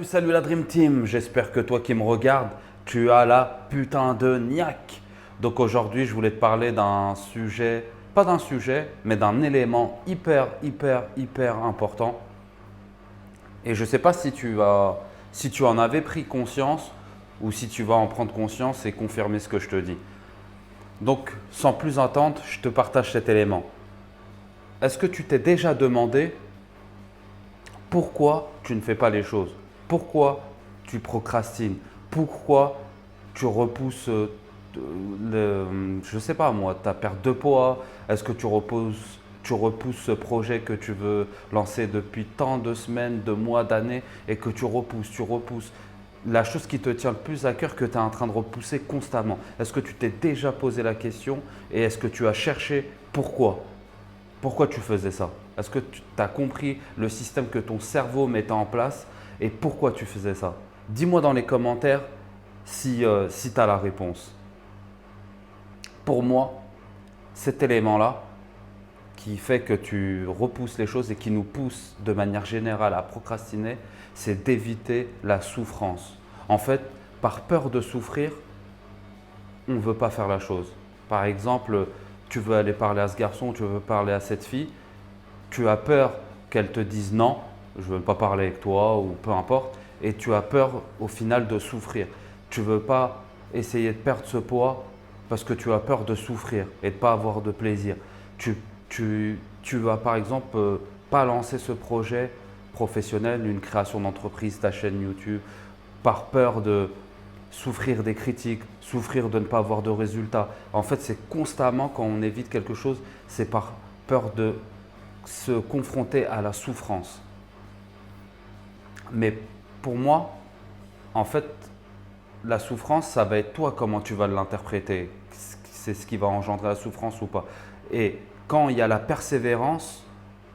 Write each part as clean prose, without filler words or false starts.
Salut la Dream Team, j'espère que toi qui me regardes, tu as la putain de niaque. Donc aujourd'hui, je voulais te parler d'un sujet, pas d'un sujet, mais d'un élément hyper important. Et je ne sais pas si tu en avais pris conscience ou si tu vas en prendre conscience et confirmer ce que je te dis. Donc sans plus attendre, je te partage cet élément. Est-ce que tu t'es déjà demandé pourquoi tu ne fais pas les choses? Pourquoi tu procrastines? Pourquoi tu repousses, je ne sais pas moi, ta perte de poids? Est-ce que tu repousses ce projet que tu veux lancer depuis tant de semaines, de mois, d'années et que tu repousses? La chose qui te tient le plus à cœur que tu es en train de repousser constamment. Est-ce que tu t'es déjà posé la question et est-ce que tu as cherché pourquoi? Pourquoi tu faisais ça? Est-ce que tu as compris le système que ton cerveau mettait en place et pourquoi tu faisais ça? Dis-moi dans les commentaires si tu as la réponse. Pour moi, cet élément-là qui fait que tu repousses les choses et qui nous pousse de manière générale à procrastiner, c'est d'éviter la souffrance. En fait, par peur de souffrir, on ne veut pas faire la chose. Par exemple, tu veux aller parler à ce garçon, tu veux parler à cette fille, tu as peur qu'elle te dise non, je ne veux pas parler avec toi ou peu importe, et tu as peur au final de souffrir. Tu ne veux pas essayer de perdre ce poids parce que tu as peur de souffrir et de ne pas avoir de plaisir. Tu vas par exemple pas lancer ce projet professionnel, une création d'entreprise, ta chaîne YouTube, par peur de souffrir des critiques, souffrir de ne pas avoir de résultats. En fait, c'est constamment quand on évite quelque chose, c'est par peur de se confronter à la souffrance. Mais pour moi, en fait, la souffrance, ça va être toi comment tu vas l'interpréter. C'est ce qui va engendrer la souffrance ou pas. Et quand il y a la persévérance,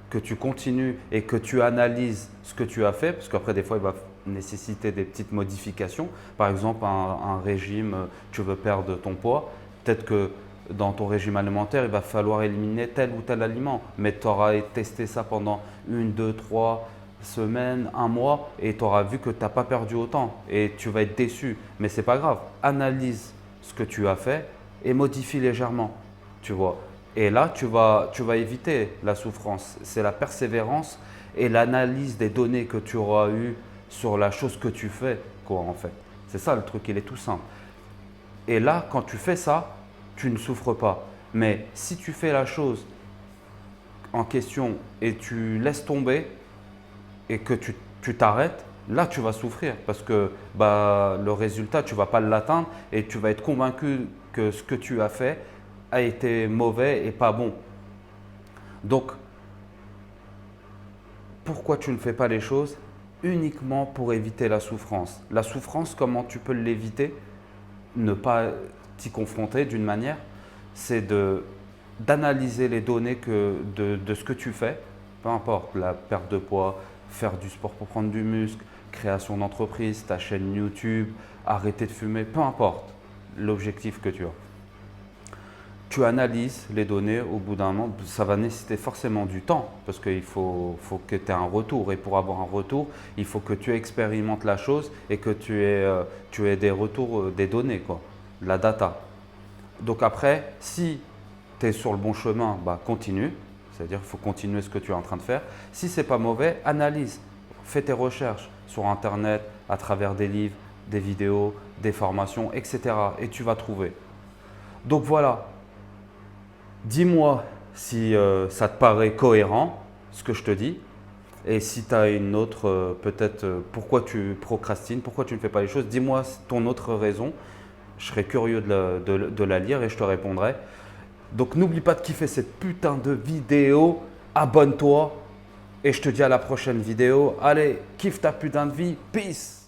que tu continues et que tu analyses ce que tu as fait, parce qu'après des fois il va nécessiter des petites modifications. Par exemple, un régime, tu veux perdre ton poids, peut-être que dans ton régime alimentaire, il va falloir éliminer tel ou tel aliment, mais tu auras testé ça pendant 1, 2, 3 semaines, un mois et tu auras vu que tu n'as pas perdu autant et tu vas être déçu. Mais ce n'est pas grave, analyse ce que tu as fait et modifie légèrement, tu vois. Et là, tu vas éviter la souffrance. C'est la persévérance et l'analyse des données que tu auras eues sur la chose que tu fais, quoi, en fait. C'est ça le truc, il est tout simple. Et là, quand tu fais ça, tu ne souffres pas. Mais si tu fais la chose en question et tu laisses tomber et que tu t'arrêtes, là, tu vas souffrir parce que le résultat, tu ne vas pas l'atteindre et tu vas être convaincu que ce que tu as fait a été mauvais et pas bon. Donc, pourquoi tu ne fais pas les choses? Uniquement pour éviter la souffrance. La souffrance, comment tu peux l'éviter? Ne pas t'y confronter d'une manière, c'est d'analyser les données de ce que tu fais, peu importe, la perte de poids, faire du sport pour prendre du muscle, création d'entreprise, ta chaîne YouTube, arrêter de fumer, peu importe l'objectif que tu as. Tu analyses les données, au bout d'un moment, ça va nécessiter forcément du temps parce qu'il faut que tu aies un retour. Et pour avoir un retour, il faut que tu expérimentes la chose et que tu aies des retours, des données, quoi, la data. Donc après, si tu es sur le bon chemin, continue. C'est-à-dire qu'il faut continuer ce que tu es en train de faire. Si ce n'est pas mauvais, analyse. Fais tes recherches sur Internet, à travers des livres, des vidéos, des formations, etc. Et tu vas trouver. Donc voilà. Dis-moi si ça te paraît cohérent, ce que je te dis. Et si tu as une autre, peut-être pourquoi tu procrastines, pourquoi tu ne fais pas les choses, dis-moi ton autre raison. Je serais curieux de la lire et je te répondrai. Donc n'oublie pas de kiffer cette putain de vidéo. Abonne-toi et je te dis à la prochaine vidéo. Allez, kiffe ta putain de vie. Peace!